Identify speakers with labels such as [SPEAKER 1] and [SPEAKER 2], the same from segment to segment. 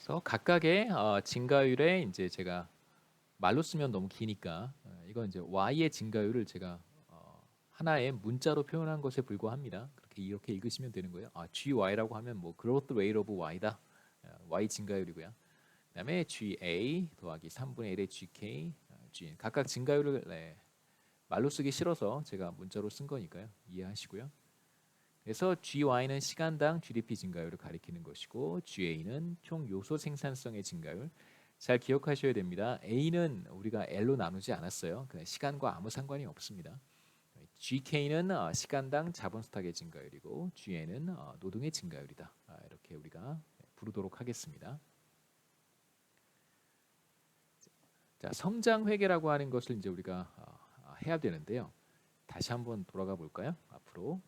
[SPEAKER 1] 그래서 각각의 증가율에 이제 제가 말로 쓰면 너무 기니까 이건 이제 y의 증가율을 제가 하나의 문자로 표현한 것에 불과합니다. 그렇게 이렇게 읽으시면 되는 거예요. GY라고 하면 뭐 growth rate of y다. y 증가율이고요. 그다음에 GA 더하기 3분의 1의 GK, G 각각 증가율을 말로 쓰기 싫어서 제가 문자로 쓴 거니까요. 이해하시고요. 그래서 GY는 시간당 GDP 증가율을 가리키는 것이고 GA는 총 요소 생산성의 증가율. 잘 기억하셔야 됩니다. A는 우리가 L로 나누지 않았어요. 그냥 시간과 아무 상관이 없습니다. GK는 시간당 자본 스탁의 증가율이고 GA는 노동의 증가율이다. 이렇게 우리가 부르도록 하겠습니다. 자, 성장 회계라고 하는 것을 이제 우리가 해야 되는데요. 다시 한번 돌아가 볼까요? 앞으로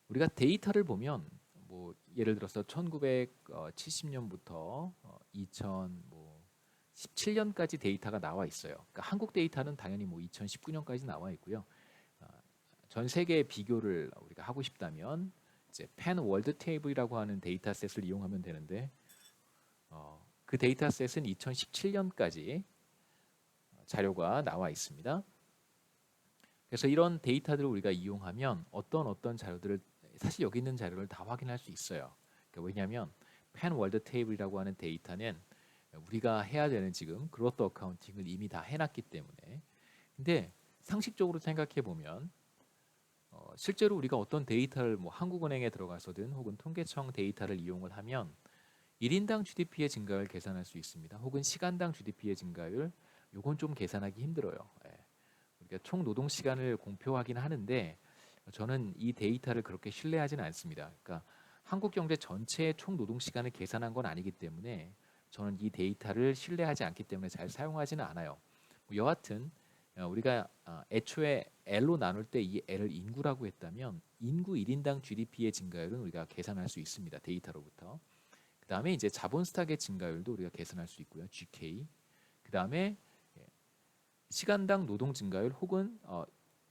[SPEAKER 1] 우리가 데이터를 보면 뭐 예를 들어서 1970년부터 2017년까지 데이터가 나와 있어요. 그러니까 한국 데이터는 당연히 뭐 2019년까지 나와 있고요. 전 세계 비교를 우리가 하고 싶다면 이제 펜 월드 테이블이라고 하는 데이터셋을 이용하면 되는데 그 데이터셋은 2017년까지 자료가 나와 있습니다. 그래서 이런 데이터들을 우리가 이용하면 어떤 자료들을 사실 여기 있는 자료를 다 확인할 수 있어요. 그러니까 왜냐하면 펜 월드 테이블이라고 하는 데이터는 우리가 해야 되는 지금 그로스 어카운팅을 이미 다 해놨기 때문에 근데 상식적으로 생각해 보면 실제로 우리가 어떤 데이터를 뭐 한국은행에 들어가서든 혹은 통계청 데이터를 이용을 하면 1인당 GDP의 증가율 계산할 수 있습니다. 혹은 시간당 GDP의 증가율 요건 좀 계산하기 힘들어요. 우리가 총 노동 시간을 공표하긴 하는데 저는 이 데이터를 그렇게 신뢰하지는 않습니다. 그러니까 한국 경제 전체의 총 노동 시간을 계산한 건 아니기 때문에 저는 이 데이터를 신뢰하지 않기 때문에 잘 사용하지는 않아요. 뭐 여하튼 우리가 애초에 L로 나눌 때 이 L을 인구라고 했다면 인구 1인당 GDP의 증가율은 우리가 계산할 수 있습니다. 데이터로부터. 그 다음에 이제 자본 스탁의 증가율도 우리가 계산할 수 있고요. GK. 그 다음에 시간당 노동 증가율 혹은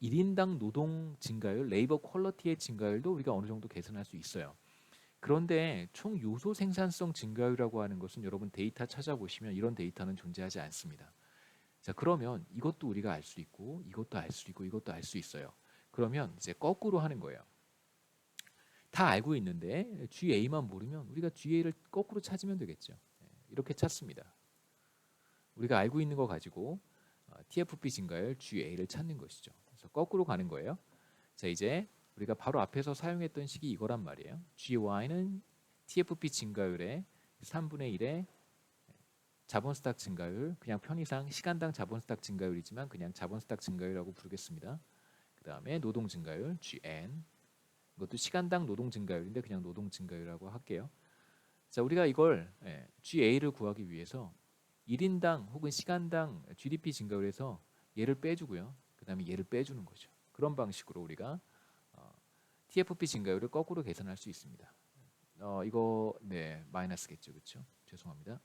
[SPEAKER 1] 1인당 노동 증가율, 레이버 퀄리티의 증가율도 우리가 어느 정도 계산할 수 있어요. 그런데 총 요소 생산성 증가율이라고 하는 것은 여러분 데이터 찾아보시면 이런 데이터는 존재하지 않습니다. 자, 그러면 이것도 우리가 알 수 있고 이것도 알 수 있고 이것도 알 수 있어요. 그러면 이제 거꾸로 하는 거예요. 다 알고 있는데 GA만 모르면 우리가 GA를 거꾸로 찾으면 되겠죠. 이렇게 찾습니다. 우리가 알고 있는 거 가지고 TFP 증가율 GA를 찾는 것이죠. 그래서 거꾸로 가는 거예요. 자, 이제 우리가 바로 앞에서 사용했던 식이 이거란 말이에요. GY는 TFP 증가율의 3분의 1의 자본 스탁 증가율, 그냥 편의상 시간당 자본 스탁 증가율이지만 그냥 자본 스탁 증가율이라고 부르겠습니다. 그 다음에 노동 증가율 GN, 이것도 시간당 노동 증가율인데 그냥 노동 증가율이라고 할게요. 자, 우리가 이걸 GA를 구하기 위해서 1인당 혹은 시간당 GDP 증가율에서 얘를 빼주고요. 그 다음에 얘를 빼주는 거죠. 그런 방식으로 우리가 TFP 증가율을 거꾸로 계산할 수 있습니다. 이거 마이너스겠죠, 그렇죠? 죄송합니다.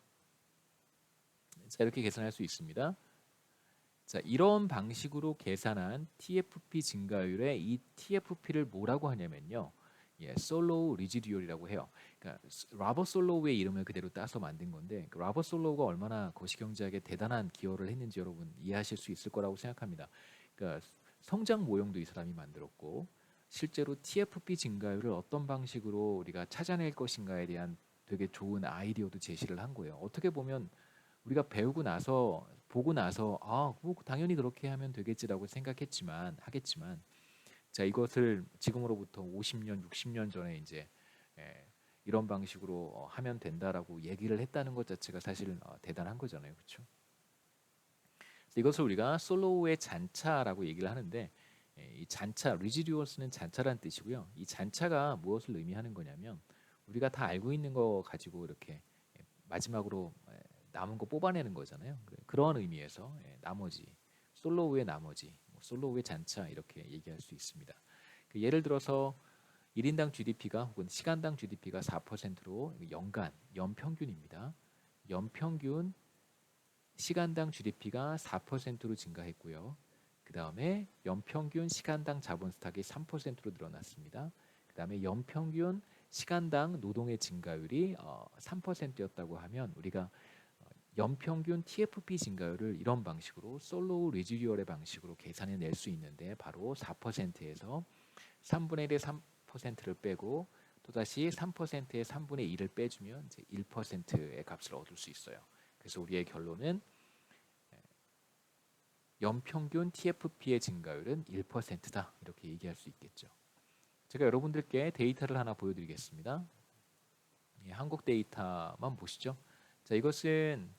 [SPEAKER 1] 자, 이렇게 계산할 수 있습니다. 자, 이런 방식으로 계산한 TFP 증가율의 이 TFP를 뭐라고 하냐면요. 솔로우 리지듀얼이라고 해요. 그러니까 라버 솔로우의 이름을 그대로 따서 만든 건데 라버 솔로우가 얼마나 거시경제학에 대단한 기여를 했는지 여러분 이해하실 수 있을 거라고 생각합니다. 그러니까 성장 모형도 이 사람이 만들었고 실제로 TFP 증가율을 어떤 방식으로 우리가 찾아낼 것인가에 대한 되게 좋은 아이디어도 제시를 한 거예요. 어떻게 보면 우리가 배우고 나서 보고 나서 뭐 당연히 그렇게 하면 되겠지라고 하겠지만 자, 이것을 지금으로부터 50년, 60년 전에 이제 이런 방식으로 하면 된다라고 얘기를 했다는 것 자체가 사실 대단한 거잖아요. 그렇죠? 이것을 우리가 솔로우의 잔차라고 얘기를 하는데 이 잔차, 리지듀얼스는 잔차란 뜻이고요. 이 잔차가 무엇을 의미하는 거냐면 우리가 다 알고 있는 거 가지고 이렇게 마지막으로 남은 거 뽑아내는 거잖아요. 그런 의미에서 나머지, 솔로우의 나머지, 솔로우의 잔차 이렇게 얘기할 수 있습니다. 예를 들어서 1인당 GDP가 혹은 시간당 GDP가 4%로 연평균입니다. 연평균 시간당 GDP가 4%로 증가했고요. 그 다음에 연평균 시간당 자본 스탁이 3%로 늘어났습니다. 그 다음에 연평균 시간당 노동의 증가율이 3%였다고 하면 우리가 연평균 TFP 증가율을 이런 방식으로 솔로우 레지듀얼의 방식으로 계산해 낼 수 있는데 바로 4%에서 3분의 1의 3%를 빼고 또다시 3%의 3분의 1을 빼주면 이제 1%의 값을 얻을 수 있어요. 그래서 우리의 결론은 연평균 TFP의 증가율은 1%다 이렇게 얘기할 수 있겠죠. 제가 여러분들께 데이터를 하나 보여드리겠습니다. 한국 데이터만 보시죠. 자, 이것은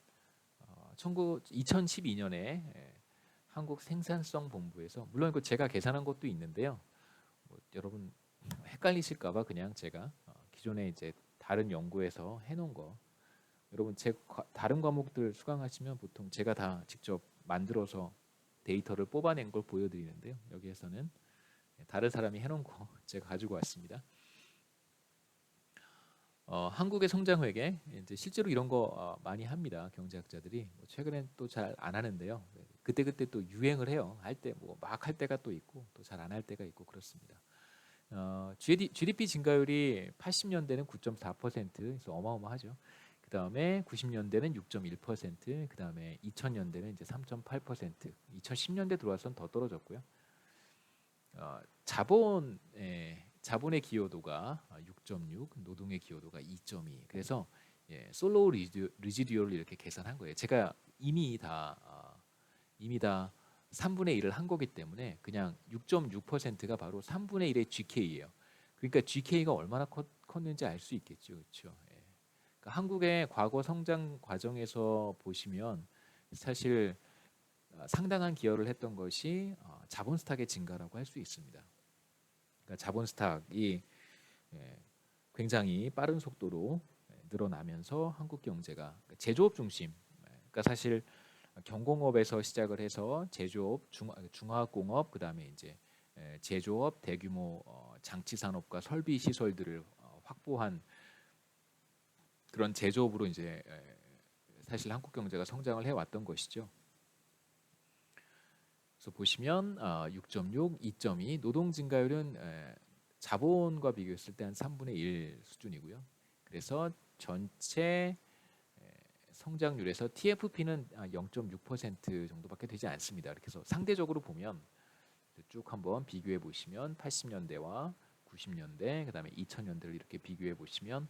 [SPEAKER 1] 2012년에 한국 생산성 본부에서 물론 이거 제가 계산한 것도 있는데요. 여러분 헷갈리실까봐 그냥 제가 기존에 이제 다른 연구에서 해놓은 거 여러분 다른 과목들 수강하시면 보통 제가 다 직접 만들어서 데이터를 뽑아낸 걸 보여드리는데요. 여기에서는 다른 사람이 해놓은 거 제가 가지고 왔습니다. 한국의 성장 회계 이제 실제로 이런 거 많이 합니다. 경제학자들이 최근엔 또 잘 안 하는데요. 그때 또 유행을 해요. 할 때 뭐 막 할 때가 또 있고 또 잘 안 할 때가 있고 그렇습니다. GDP 증가율이 80년대는 9.4%, 그래서 어마어마하죠. 그 다음에 90년대는 6.1%, 그 다음에 2000년대는 이제 3.8%, 2010년대 들어와서는 더 떨어졌고요. 자본의 기여도가 6.6, 노동의 기여도가 2.2. 그래서 솔로우 리지듀얼을 이렇게 계산한 거예요. 제가 이미 다 3분의 1을 한 거기 때문에 그냥 6.6%가 바로 3분의 1의 GK예요. 그러니까 GK가 얼마나 컸는지 알 수 있겠죠, 그렇죠? 그러니까 한국의 과거 성장 과정에서 보시면 사실 상당한 기여를 했던 것이 자본 스탁의 증가라고 할 수 있습니다. 그러니까 자본 스탁이 굉장히 빠른 속도로 늘어나면서 한국 경제가 제조업 중심, 그러니까 사실 경공업에서 시작을 해서 제조업, 중화공업, 그다음에 이제 제조업, 대규모 장치 산업과 설비 시설들을 확보한 그런 제조업으로 이제 사실 한국 경제가 성장을 해왔던 것이죠. 그래서 보시면 6.6, 2.2 노동 증가율은 자본과 비교했을 때 한 3분의 1 수준이고요. 그래서 전체 성장률에서 TFP는 0.6% 정도밖에 되지 않습니다. 이렇게 해서 상대적으로 보면 쭉 한번 비교해 보시면 80년대와 90년대, 그다음에 2000년대를 이렇게 비교해 보시면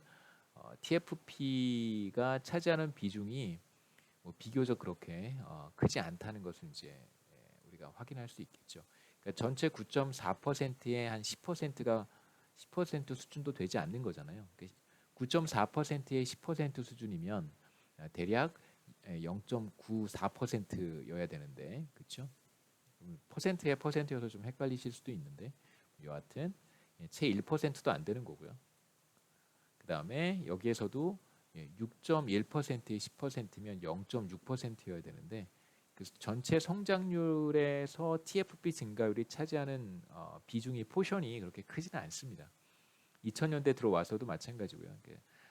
[SPEAKER 1] TFP가 차지하는 비중이 비교적 그렇게 크지 않다는 것을 이제 우리가 확인할 수 있겠죠. 그러니까 전체 9.4%의 한 10%가 10% 수준도 되지 않는 거잖아요. 9.4%의 10% 수준이면 대략 0.94%여야 되는데, 그렇죠? 퍼센트에 퍼센트여서 좀 헷갈리실 수도 있는데 여하튼 채 1%도 안 되는 거고요. 그 다음에 여기에서도 6.1%의 10%면 0.6%여야 되는데 그래서 전체 성장률에서 TFP 증가율이 차지하는 비중이 포션이 그렇게 크지는 않습니다. 2000년대 들어와서도 마찬가지고요.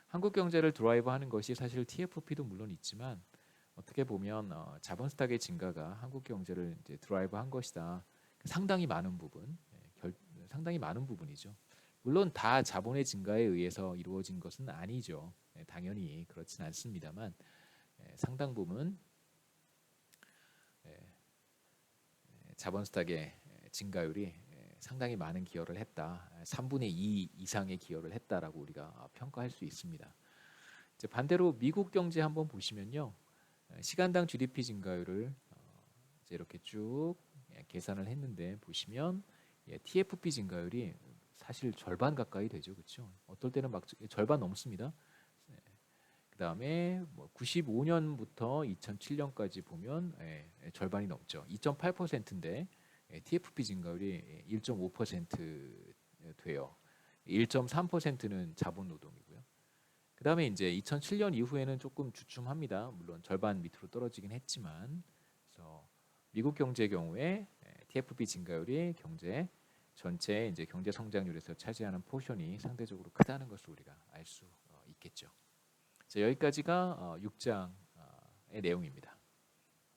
[SPEAKER 1] 한국 경제를 드라이브하는 것이 사실 TFP도 물론 있지만 어떻게 보면 자본 스탁의 증가가 한국 경제를 이제 드라이브한 것이다. 상당히 많은 부분, 상당히 많은 부분이죠. 물론 다 자본의 증가에 의해서 이루어진 것은 아니죠. 당연히 그렇진 않습니다만 상당 부분 자본 스탁의 증가율이 상당히 많은 기여를 했다. 3분의 2 이상의 기여를 했다라고 우리가 평가할 수 있습니다. 이제 반대로 미국 경제 한번 보시면요. 시간당 GDP 증가율을 이제 이렇게 쭉 계산을 했는데 보시면 TFP 증가율이 사실 절반 가까이 되죠. 그렇죠? 어떨 때는 막 절반 넘습니다. 그다음에 95년부터 2007년까지 보면 절반이 넘죠. 2.8%인데 TFP 증가율이 1.5% 돼요. 1.3%는 자본 노동이고요. 그다음에 이제 2007년 이후에는 조금 주춤합니다. 물론 절반 밑으로 떨어지긴 했지만, 그래서 미국 경제의 경우에 TFP 증가율이 경제 전체 이제 경제 성장률에서 차지하는 포션이 상대적으로 크다는 것을 우리가 알 수 있겠죠. 자, 여기까지가 6장의 내용입니다.